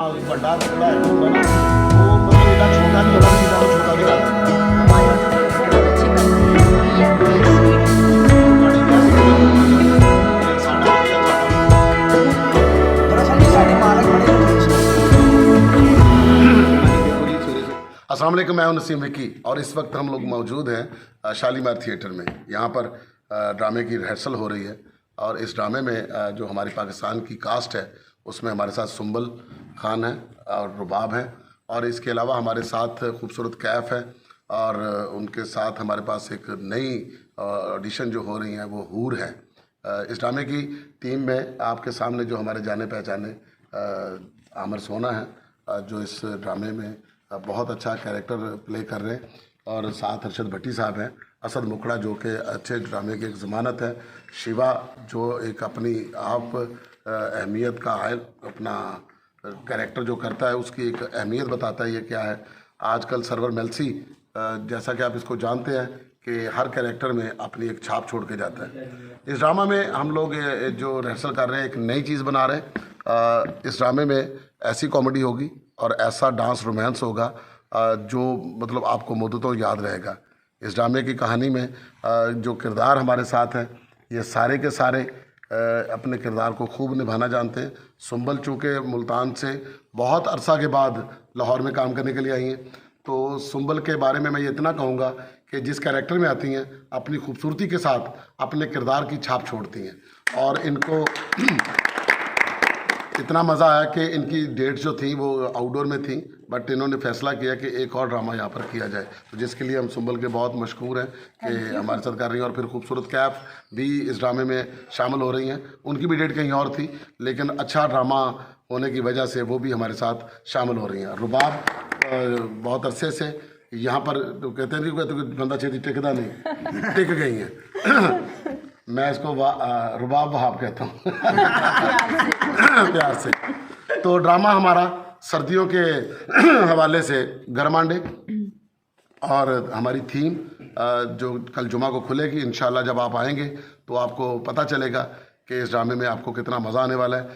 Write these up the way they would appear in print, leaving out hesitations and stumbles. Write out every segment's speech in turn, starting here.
बड़ा थोड़ा है होगा ना वो मतलब इतना छोटा नहीं होना चाहिए, वो छोटा भी आता है। अस्सलाम वालेकुम, मैं हूं नसीम विक्की और इस वक्त हम लोग मौजूद हैं शालीमार थिएटर में। यहाँ पर ड्रामे की रिहर्सल हो रही है और इस ड्रामे में जो हमारी पाकिस्तान की कास्ट है उसमें हमारे साथ सुंबल खान है और रुबाब है और इसके अलावा हमारे साथ खूबसूरत कैफ है और उनके साथ हमारे पास एक नई ऑडिशन जो हो रही है वो हूर है। इस ड्रामे की टीम में आपके सामने जो हमारे जाने पहचाने आमिर सोना है जो इस ड्रामे में बहुत अच्छा कैरेक्टर प्ले कर रहे हैं और साथ अरशद भट्टी साहब हैं, असद मुखड़ा जो कि अच्छे ड्रामे की एक ज़मानत है, शिवा जो एक अपनी आप अहमियत का अपना कैरेक्टर जो करता है उसकी एक अहमियत बताता है। ये क्या है आजकल सरवर मेल्सी जैसा कि आप इसको जानते हैं कि हर कैरेक्टर में अपनी एक छाप छोड़ के जाता है। इस ड्रामा में हम लोग जो रिहर्सल कर रहे हैं एक नई चीज़ बना रहे हैं। इस ड्रामे में ऐसी कॉमेडी होगी और ऐसा डांस रोमांस होगा जो मतलब आपको मुद्दतों याद रहेगा। इस ड्रामे की कहानी में जो किरदार हमारे साथ हैं ये सारे के सारे अपने किरदार को खूब निभाना जानते हैं। सुंबल चूँकि मुल्तान से बहुत अरसा के बाद लाहौर में काम करने के लिए आई हैं, तो सुंबल के बारे में मैं ये इतना कहूँगा कि जिस कैरेक्टर में आती हैं अपनी खूबसूरती के साथ अपने किरदार की छाप छोड़ती हैं और इनको इतना मज़ा आया कि इनकी डेट जो थी वो आउटडोर में थी, बट इन्होंने फैसला किया कि एक और ड्रामा यहाँ पर किया जाए, तो जिसके लिए हम सुंबल के बहुत मशहूर हैं कि हमारे साथ कर रही हैं। और फिर खूबसूरत कैफ भी इस ड्रामे में शामिल हो रही हैं, उनकी भी डेट कहीं और थी लेकिन अच्छा ड्रामा होने की वजह से वो भी हमारे साथ शामिल हो रही हैं। रुबाब बहुत अरसे से यहाँ पर तो कहते हैं कि बंदा छेती टिकदा नहीं, टिक गई हैं। मैं इसको रुबाब वहाब कहता हूँ प्यार से। तो ड्रामा हमारा सर्दियों के हवाले से गरमांडे और हमारी थीम जो कल जुमा को खुलेगी इंशाल्लाह, जब आप आएंगे तो आपको पता चलेगा कि इस ड्रामे में आपको कितना मज़ा आने वाला है।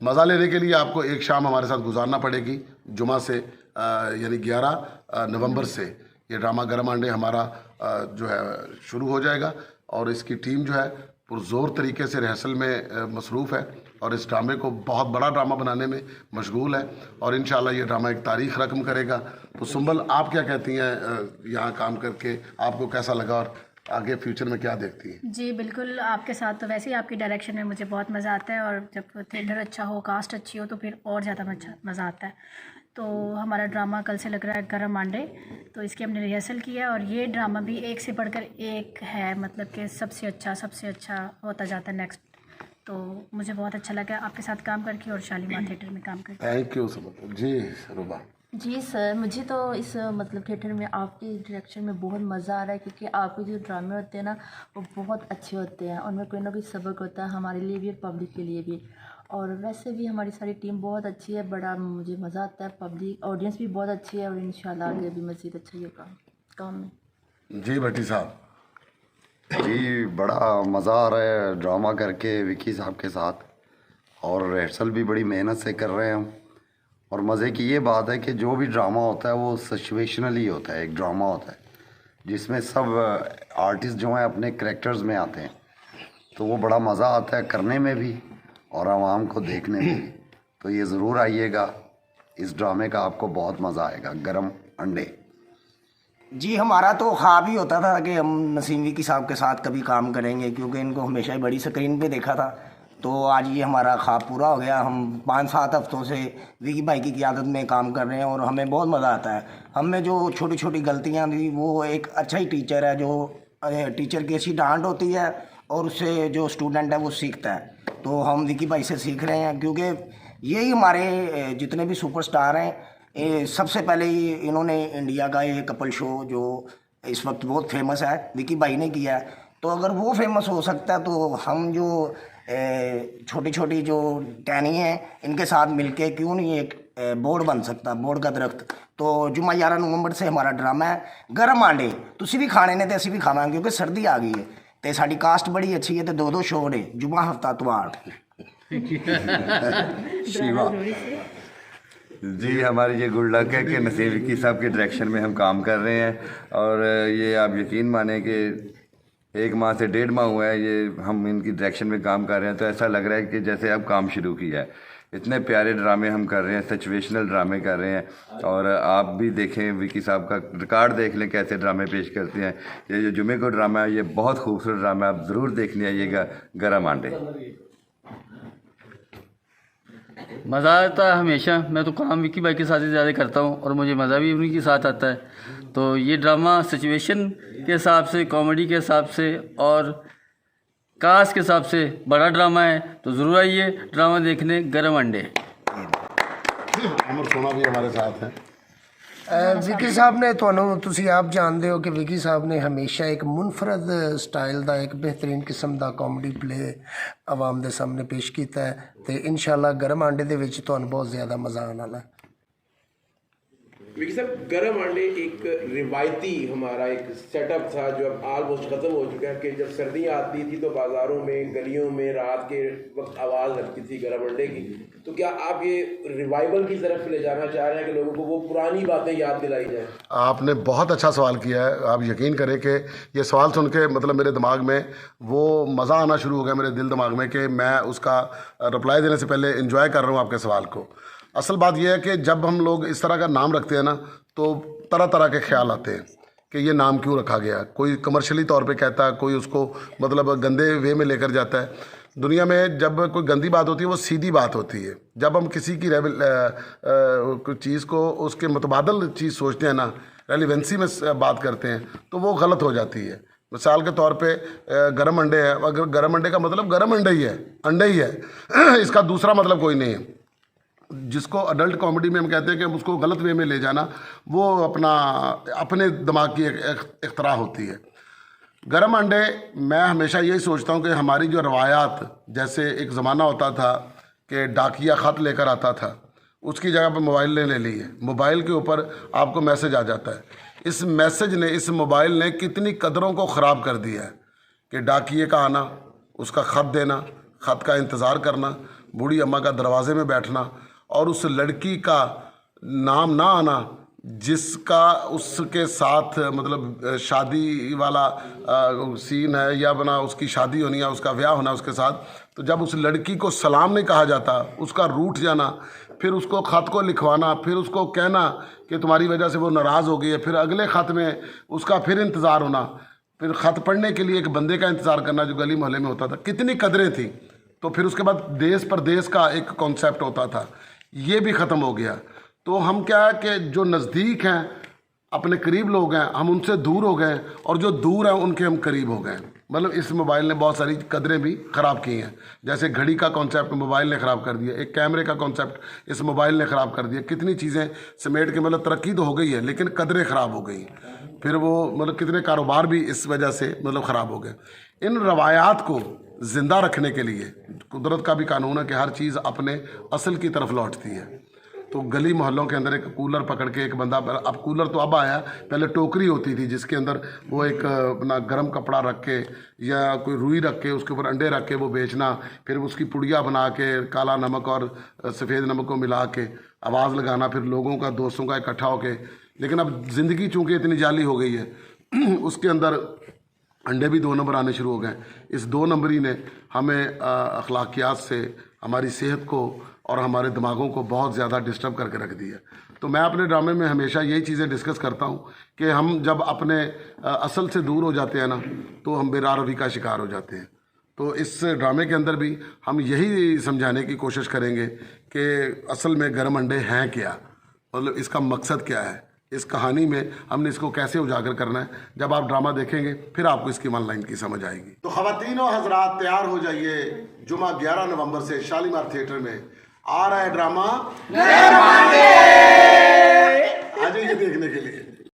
मज़ा लेने के लिए आपको एक शाम हमारे साथ गुजारना पड़ेगी जुमा से यानी 11 नवंबर से ये ड्रामा गरमांडे हमारा जो है शुरू हो जाएगा और इसकी टीम जो है पुरजोर तरीके से रिहर्सल में मसरूफ़ है और इस ड्रामे को बहुत बड़ा ड्रामा बनाने में मशगूल है और इंशाल्लाह ये ड्रामा एक तारीख़ रकम करेगा। तो सुंबल आप क्या कहती हैं यहाँ काम करके, आपको कैसा लगा और आगे फ्यूचर में क्या देखती हैं? जी बिल्कुल, आपके साथ तो वैसे ही आपकी डायरेक्शन में मुझे बहुत मज़ा आता है और जब थिएटर अच्छा हो, कास्ट अच्छी हो तो फिर और ज़्यादा मज़ा आता है। तो हमारा ड्रामा कल से लग रहा है गरम आंडे, तो इसकी हमने रिहर्सल किया और ये ड्रामा भी एक से बढ़कर एक है, मतलब कि सबसे अच्छा होता जाता है नेक्स्ट। तो मुझे बहुत अच्छा लगा आपके साथ काम करके और शालीमार थिएटर में काम करके। Thank you Sumbal ji. Ruba ji sir, मुझे तो इस मतलब थिएटर में आपके डायरेक्शन में बहुत मज़ा आ रहा है क्योंकि आपके जो ड्रामे होते हैं ना वो बहुत अच्छे होते हैं, उनमें कोई ना कोई सबक होता है हमारे लिए भी और पब्लिक के लिए भी। और वैसे भी हमारी सारी टीम बहुत अच्छी है, बड़ा मुझे मज़ा आता है, पब्लिक ऑडियंस भी बहुत अच्छी है और इंशाल्लाह आगे भी मज़ीद अच्छा ही होगा काम में। जी भट्टी साहब जी, बड़ा मज़ा आ रहा है ड्रामा करके विकी साहब के साथ और रिहर्सल भी बड़ी मेहनत से कर रहे हैं हम। और मज़े की ये बात है कि जो भी ड्रामा होता है वो सिचुएशनल ही होता है, एक ड्रामा होता है जिसमें सब आर्टिस्ट जो हैं अपने करैक्टर्स में आते हैं, तो वो बड़ा मज़ा आता है करने में भी और आवाम को देखने में भी। तो ये ज़रूर आइएगा, इस ड्रामे का आपको बहुत मज़ा आएगा। गरम अंडे जी, हमारा तो ख्वाब ही होता था कि हम नसीम विकी साहब के साथ कभी काम करेंगे क्योंकि इनको हमेशा ही बड़ी स्क्रीन पे देखा था, तो आज ये हमारा ख्वाब पूरा हो गया। हम 5-7 हफ्तों से विकी भाई की क़ियादत में काम कर रहे हैं और हमें बहुत मज़ा आता है। हमें जो छोटी छोटी गलतियाँ थी वो एक अच्छा ही टीचर है, जो टीचर की अच्छी डांट होती है और उससे जो स्टूडेंट है वो सीखता है, तो हम विकी भाई से सीख रहे हैं क्योंकि यही हमारे जितने भी सुपरस्टार हैं सबसे पहले ही इन्होंने इंडिया का ये कपल शो जो इस वक्त बहुत फेमस है विकी भाई ने किया है। तो अगर वो फेमस हो सकता है तो हम जो छोटी छोटी जो टहनी हैं इनके साथ मिलके क्यों नहीं एक बोर्ड बन सकता, बोर्ड का दरख्त। तो जुमा 11 नवंबर से हमारा ड्रामा है गरम आंडे, तुसी भी खाने ने तो असी भी खावांगे क्योंकि सर्दी आ गई है तो साड़ी कास्ट बड़ी अच्छी है, तो 2-2 शो ने जुमा हफ्ता तवार। शिवा जी हमारी ये गुड लक है कि नसीम विक्की साहब के डायरेक्शन में हम काम कर रहे हैं और ये आप यकीन माने कि 1 माह से 1.5 माह हुआ है ये हम इनकी डायरेक्शन में काम कर रहे हैं, तो ऐसा लग रहा है कि जैसे अब काम शुरू किया है। इतने प्यारे ड्रामे हम कर रहे हैं, सिचुएशनल ड्रामे कर रहे हैं। और आप भी देखें विक्की साहब का रिकॉर्ड देख लें कैसे ड्रामे पेश करते हैं। ये जो जुमे को ड्रामा है ये बहुत खूबसूरत ड्रामा है, आप ज़रूर देखने आइएगा। गरम आंडे। मज़ा आता है हमेशा। मैं तो काम विक्की भाई के साथ ही ज़्यादा करता हूँ और मुझे मज़ा भी उन्हीं के साथ आता है। तो ये ड्रामा सिचुएशन के हिसाब से, कॉमेडी के हिसाब से और कास्ट के हिसाब से बड़ा ड्रामा है, तो ज़रूर आइए ड्रामा देखने गरम अंडे। अमर सोना भी हमारे साथ हैं। विकी साहब ने ਤੁਸੀਂ ਆਪ ਜਾਣਦੇ ਹੋ ਕਿ ਵਿਕੀ ਸਾਹਿਬ ਨੇ ਹਮੇਸ਼ਾ ਇੱਕ ਮੁਨਫਰਦ ਸਟਾਈਲ ਦਾ ਇੱਕ ਬਿਹਤਰੀਨ ਕਿਸਮ ਦਾ ਕਾਮੇਡੀ ਪਲੇ ਆਵਾਮ ਦੇ ਸਾਹਮਣੇ ਪੇਸ਼ ਕੀਤਾ ਹੈ ਤੇ ਇਨਸ਼ਾਅੱਲਾ ਗਰਮ ਆਂਡੇ ਦੇ ਵਿੱਚ ਤੁਹਾਨੂੰ ਬਹੁਤ ਜ਼ਿਆਦਾ ਮਜ਼ਾ ਆਉਣ ਵਾਲਾ ਹੈ। विकी साहब गरम अंडे एक रिवायती हमारा एक सेटअप था जो अब ऑलमोस्ट ख़त्म हो चुका है कि जब सर्दियाँ आती थी तो बाज़ारों में, गलियों में रात के वक्त आवाज़ लगती थी गरम अंडे की। तो क्या आप ये रिवाइवल की तरफ ले जाना चाह रहे हैं कि लोगों को वो पुरानी बातें याद दिलाई जाए? आपने बहुत अच्छा सवाल किया है। आप यकीन करें कि ये सवाल सुन के मतलब मेरे दिमाग में वो मज़ा आना शुरू हो गया, मेरे दिल दिमाग में, कि मैं उसका रिप्लाई देने से पहले इंजॉय कर रहा हूँ आपके सवाल को। असल बात यह है कि जब हम लोग इस तरह का नाम रखते हैं ना तो तरह तरह के ख्याल आते हैं कि ये नाम क्यों रखा गया। कोई कमर्शियली तौर पे कहता है, कोई उसको मतलब गंदे वे में लेकर जाता है। दुनिया में जब कोई गंदी बात होती है वो सीधी बात होती है। जब हम किसी की चीज़ को उसके मुतबादल चीज़ सोचते हैं ना, रेलिवेंसी में बात करते हैं, तो वो गलत हो जाती है। मिसाल के तौर पे गरम अंडे है, अगर गरम अंडे का मतलब गरम अंडे ही है, अंडे ही है इसका दूसरा मतलब कोई नहीं है। जिसको अडल्ट कॉमेडी में हम कहते हैं कि उसको गलत वे में ले जाना, वो अपने दिमाग की इख्तरा होती है। गरम अंडे, मैं हमेशा यही सोचता हूँ कि हमारी जो रवायात, जैसे एक ज़माना होता था कि डाकिया ख़त लेकर आता था, उसकी जगह पर मोबाइल ने ले ली है। मोबाइल के ऊपर आपको मैसेज आ जाता है। इस मैसेज ने, इस मोबाइल ने कितनी कदरों को ख़राब कर दिया है कि डाकिए का आना, उसका ख़त देना, ख़त का इंतज़ार करना, बूढ़ी अम्मा का दरवाज़े में बैठना और उस लड़की का नाम ना आना जिसका उसके साथ मतलब शादी वाला सीन है या बना उसकी शादी होनी है, उसका ब्याह होना उसके साथ। तो जब उस लड़की को सलाम नहीं कहा जाता, उसका रूठ जाना, फिर उसको ख़त को लिखवाना, फिर उसको कहना कि तुम्हारी वजह से वो नाराज़ हो गई है, फिर अगले ख़त में उसका फिर इंतज़ार होना, फिर ख़त पढ़ने के लिए एक बंदे का इंतज़ार करना जो गली मोहल्ले में होता था। कितनी कदरें थी। तो फिर उसके बाद देश परदेश का एक कॉन्सेप्ट होता था, ये भी ख़त्म हो गया। तो हम क्या है कि जो नज़दीक हैं, अपने करीब लोग हैं, हम उनसे दूर हो गए, और जो दूर हैं उनके हम करीब हो गए। मतलब इस मोबाइल ने बहुत सारी कदरें भी ख़राब की हैं। जैसे घड़ी का कॉन्सेप्ट मोबाइल ने ख़राब कर दिया, एक कैमरे का कॉन्सेप्ट इस मोबाइल ने ख़राब कर दिया। कितनी चीज़ें समेट के, मतलब तरक्की तो हो गई है लेकिन कदरें ख़राब हो गई। फिर वो मतलब कितने कारोबार भी इस वजह से मतलब ख़राब हो गए। इन रवायात को ज़िंदा रखने के लिए कुदरत का भी कानून है कि हर चीज़ अपने असल की तरफ लौटती है। तो गली मोहल्लों के अंदर एक कूलर पकड़ के एक बंदा, अब कूलर तो अब आया, पहले टोकरी होती थी जिसके अंदर वो एक अपना गर्म कपड़ा रख के या कोई रुई रख के उसके ऊपर अंडे रख के वो बेचना, फिर उसकी पुड़िया बना के काला नमक और सफ़ेद नमक को मिला के आवाज़ लगाना, फिर लोगों का, दोस्तों का इकट्ठा होके। लेकिन अब ज़िंदगी चूँकि इतनी जाली हो गई है उसके अंदर अंडे भी 2 नंबर आने शुरू हो गए। इस 2 नंबरी ने हमें अखलाकियात से, हमारी सेहत को और हमारे दिमागों को बहुत ज़्यादा डिस्टर्ब करके रख दिया। तो मैं अपने ड्रामे में हमेशा यही चीज़ें डिस्कस करता हूँ कि हम जब अपने असल से दूर हो जाते हैं ना, तो हम बेरारवी का शिकार हो जाते हैं। तो इस ड्रामे के अंदर भी हम यही समझाने की कोशिश करेंगे कि असल में गरम अंडे हैं क्या, मतलब इसका मकसद क्या है, इस कहानी में हमने इसको कैसे उजागर करना है। जब आप ड्रामा देखेंगे फिर आपको इसकी वन लाइन की समझ आएगी। तो ख़वातीन और हज़रात तैयार हो जाइए, जुमा 11 नवंबर से शालीमार थिएटर में आ रहा है ड्रामा आ जाइए देखने के लिए।